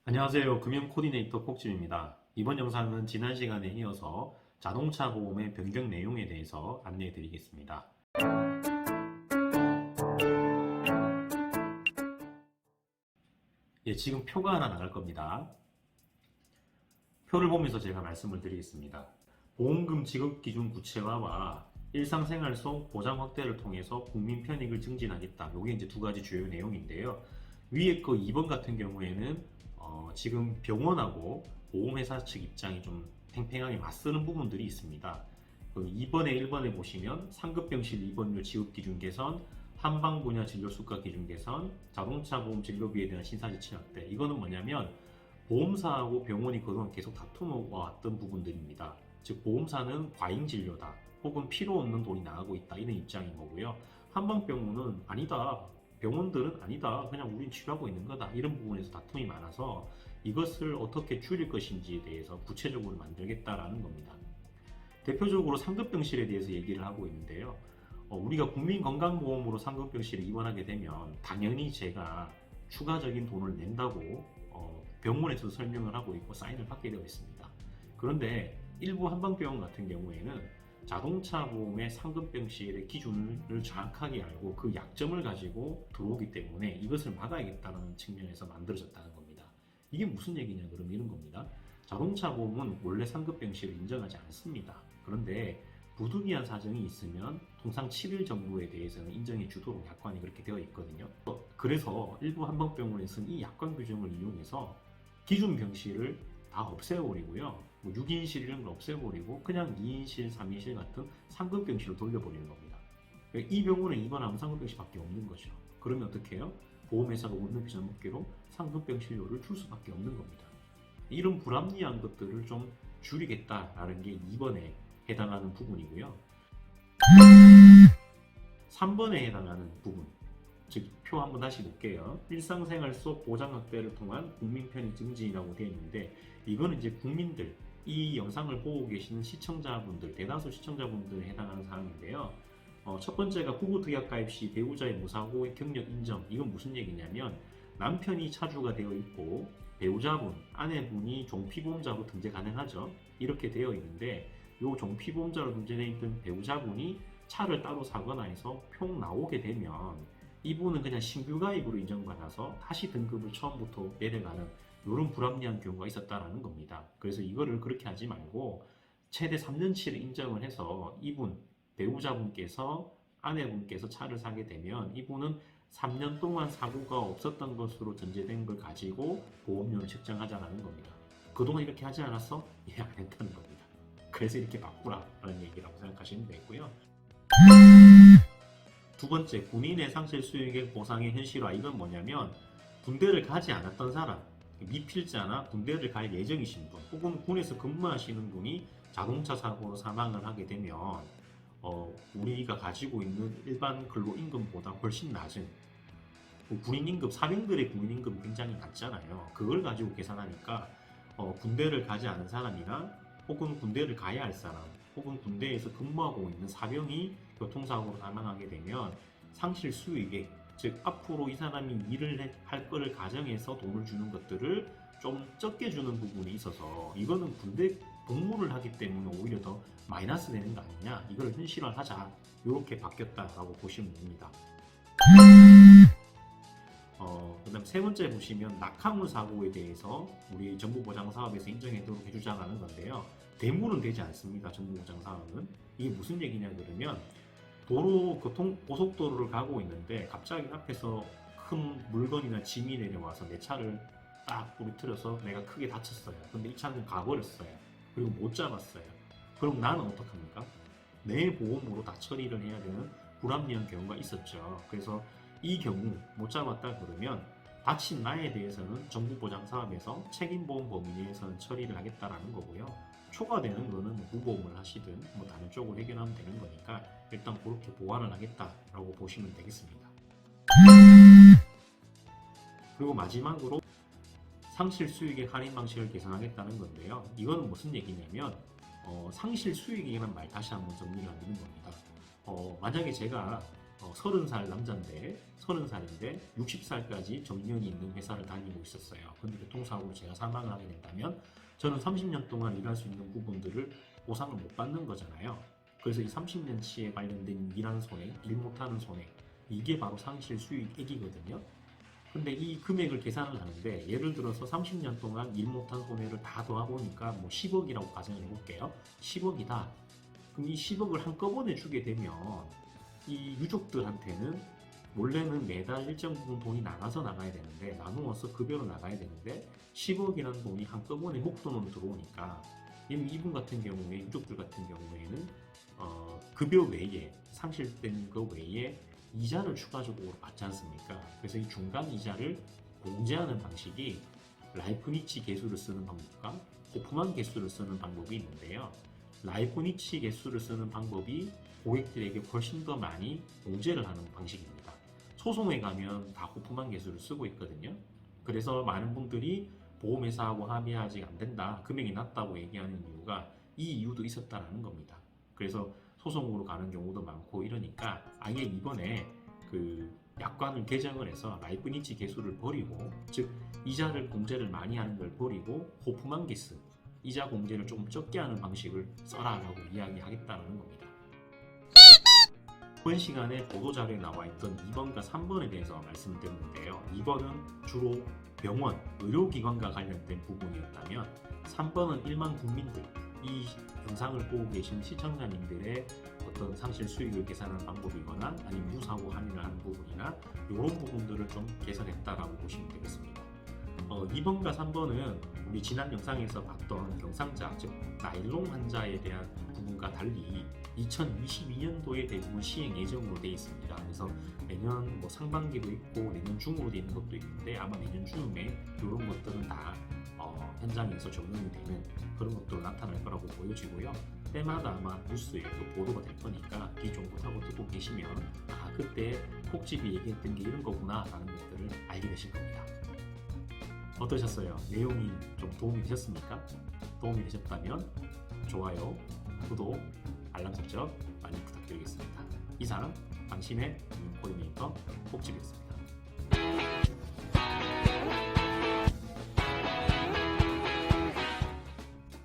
안녕하세요. 금융 코디네이터 kok집입니다. 이번 영상은 지난 시간에 이어서 자동차 보험의 변경 내용에 대해서 안내해 드리겠습니다. 지금 표가 하나 나갈 겁니다. 표를 보면서 제가 말씀을 드리겠습니다. 보험금 지급 기준 구체화와 일상생활 속 보장 확대를 통해서 국민 편익을 증진하겠다. 이게 이제 두 가지 주요 내용인데요. 위에 거 2번 같은 경우에는 지금 병원하고 보험회사 측 입장이 좀 팽팽하게 맞서는 부분들이 있습니다. 그 2번에 1번에 보시면 상급병실 입원료 지급 기준 개선, 한방 분야 진료 수가 기준 개선, 자동차 보험 진료비에 대한 신사지치 확대. 이거는 뭐냐면 보험사하고 병원이 그동안 계속 다투어왔던 부분들입니다. 즉 보험사는 과잉 진료다, 혹은 필요 없는 돈이 나가고 있다, 이런 입장인 거고요. 한방병원은 아니다, 병원들은 아니다, 그냥 우린 치료하고 있는 거다, 이런 부분에서 다툼이 많아서 이것을 어떻게 줄일 것인지에 대해서 구체적으로 만들겠다라는 겁니다. 대표적으로 상급병실에 대해서 얘기를 하고 있는데요. 우리가 국민건강보험으로 상급병실에 입원하게 되면 당연히 제가 추가적인 돈을 낸다고 병원에서 설명을 하고 있고 사인을 받게 되어 있습니다. 그런데 일부 한방병원 같은 경우에는 자동차 보험의 상급병실의 기준을 정확하게 알고 그 약점을 가지고 들어오기 때문에 이것을 막아야겠다는 측면에서 만들어졌다는 겁니다. 이게 무슨 얘기냐 그럼 이런 겁니다. 자동차 보험은 원래 상급병실을 인정하지 않습니다. 그런데 부득이한 사정이 있으면 통상 7일 정도에 대해서는 인정해 주도록 약관이 그렇게 되어 있거든요. 그래서 일부 한방병원에서는 이 약관 규정을 이용해서 기준 병실을 다 없애버리고요. 6인실 이런 걸 없애버리고 그냥 2인실, 3인실 같은 상급병실로 돌려버리는 겁니다. 이 병원에 입원하면 상급병실밖에 없는 거죠. 그러면 어떻게 해요? 보험회사가 원룸 비자목계로 상급병실료를 줄 수밖에 없는 겁니다. 이런 불합리한 것들을 좀 줄이겠다라는 게 2번에 해당하는 부분이고요. 3번에 해당하는 부분, 즉 표 한번 다시 볼게요. 일상생활 속 보장 확대를 통한 국민 편익 증진이라고 되어 있는데, 이거는 이제 국민들, 이 영상을 보고 계시는 시청자분들, 대다수 시청자분들에 해당하는 사항인데요. 첫 번째가 부부특약 가입 시 배우자의 무사고 경력 인정. 이건 무슨 얘기냐면 남편이 차주가 되어 있고 배우자분, 아내분이 종피보험자로 등재 가능하죠. 이렇게 되어 있는데 이 종피보험자로 등재되어 있던 배우자분이 차를 따로 사거나 해서 평 나오게 되면 이분은 그냥 신규 가입으로 인정받아서 다시 등급을 처음부터 내려가는 이런 불합리한 경우가 있었다라는 겁니다. 그래서 이거를 그렇게 하지 말고 최대 3년치를 인정을 해서 이분, 배우자분께서 아내분께서 차를 사게 되면 이분은 3년 동안 사고가 없었던 것으로 전제된 걸 가지고 보험료를 책정하자라는 겁니다. 그동안 이렇게 하지 않았어? 예, 안 했다는 겁니다. 그래서 이렇게 바꾸라라는 얘기라고 생각하시면 되고요. 두 번째, 군인의 상실 수익액 보상의 현실화. 이건 뭐냐면 군대를 가지 않았던 사람, 미필자나 군대를 갈 예정이신 분, 혹은 군에서 근무하시는 분이 자동차 사고로 사망을 하게 되면 우리가 가지고 있는 일반 근로임금보다 훨씬 낮은 군인임금, 사병들의 군인임금이 굉장히 낮잖아요. 그걸 가지고 계산하니까 군대를 가지 않은 사람이나 혹은 군대를 가야 할 사람, 혹은 군대에서 근무하고 있는 사병이 교통사고로 사망하게 되면 상실 수익액, 즉 앞으로 이 사람이 일을 할 거를 가정해서 돈을 주는 것들을 좀 적게 주는 부분이 있어서 이거는 군대 복무를 하기 때문에 오히려 더 마이너스 되는 거 아니냐, 이걸 현실화하자, 이렇게 바뀌었다라고 보시면 됩니다. 그 다음 세 번째 보시면 낙하물 사고에 대해서 우리 정부보장사업에서 인정하도록 해주자라는 건데요. 대물은 되지 않습니다. 정부보장사업은. 이게 무슨 얘기냐 그러면 도로, 고속도로를 가고 있는데 갑자기 앞에서 큰 물건이나 짐이 내려와서 내 차를 딱 부딪혀서 내가 크게 다쳤어요. 근데 이 차는 가버렸어요. 그리고 못 잡았어요. 그럼 나는 어떡합니까? 내 보험으로 다 처리를 해야 되는 불합리한 경우가 있었죠. 그래서 이 경우 못 잡았다 그러면 다친 나에 대해서는 정부보장사업에서 책임보험 범위 내에서는 처리를 하겠다라는 거고요. 초과되는 거는 무보험을 하시든 다른 쪽으로 해결하면 되는 거니까 일단 그렇게 보완을 하겠다라고 보시면 되겠습니다. 그리고 마지막으로 상실 수익의 할인 방식을 개선하겠다는 건데요. 이거는 무슨 얘기냐면 상실 수익이라는 말 다시 한번 정리를 해드리는 겁니다. 만약에 제가 30살 남자인데 30살인데 60살까지 정년이 있는 회사를 다니고 있었어요. 근데 교통사고로 제가 사망을 하게 된다면 저는 30년 동안 일할 수 있는 부분들을 보상을 못 받는 거잖아요. 그래서 이 30년치에 관련된 일하는 손해, 일 못하는 손해, 이게 바로 상실 수익액이거든요. 근데 이 금액을 계산을 하는데 예를 들어서 30년 동안 일 못한 손해를 다 더해보니까 뭐 10억이라고 가정을 해볼게요. 10억이다. 그럼 이 10억을 한꺼번에 주게 되면 이 유족들한테는 원래는 매달 일정 부분 돈이 나가야 되는데 나누어서 급여로 나가야 되는데 10억이라는 돈이 한꺼번에 목돈으로 들어오니까 이분 같은 경우에 유족들 같은 경우에는 급여 외에 상실된 그 외에 이자를 추가적으로 받지 않습니까? 그래서 이 중간 이자를 공제하는 방식이 라이프니치 계수를 쓰는 방법과 호프만 계수를 쓰는 방법이 있는데요. 라이프니치 계수를 쓰는 방법이 고객들에게 훨씬 더 많이 공제를 하는 방식입니다. 소송에 가면 다 호프만 계수를 쓰고 있거든요. 그래서 많은 분들이 보험회사하고 합의 아직 안 된다, 금액이 낮다고 얘기하는 이유가 이 이유도 있었다라는 겁니다. 그래서 소송으로 가는 경우도 많고 이러니까 아예 이번에 그 약관을 개정을 해서 라이프니치 계수를 버리고, 즉 이자를 공제를 많이 하는 걸 버리고 호프만 계수, 이자 공제를 조금 적게 하는 방식을 써라라고 이야기하겠다는 겁니다. 이번 시간에 보도자료에 나와 있던 2번과 3번에 대해서 말씀을 드렸는데요. 2번은 주로 병원, 의료기관과 관련된 부분이었다면 3번은 일반 국민들, 이 영상을 보고 계신 시청자님들의 어떤 상실 수익을 계산하는 방법이거나 아니면 무사고 할인을 하는 부분이나 이런 부분들을 좀 개선했다라고 보시면 되겠습니다. 2번과 3번은 우리 지난 영상에서 봤던 경상자, 즉 나일론 환자에 대한 부분과 달리 2022년도에 대부분 시행 예정으로 되어 있습니다. 그래서 내년 뭐 상반기도 있고 내년 중으로 되어 있는 것도 있는데 아마 내년 즈음에 이런 것들은 다 현장에서 적용이 되는 그런 것들로 나타날 거라고 보여지고요. 때마다 아마 뉴스에 또 보도가 될 거니까 귀 쫑긋하고 듣고 계시면 그때 폭집이 얘기했던 게 이런 거구나 라는 것들을 알게 되실 겁니다. 어떠셨어요? 내용이 좀 도움이 되셨습니까? 도움이 되셨다면 좋아요, 구독, 알람 설정 많이 부탁드리겠습니다. 이상 당신의 코디네이터 폭집이었습니다.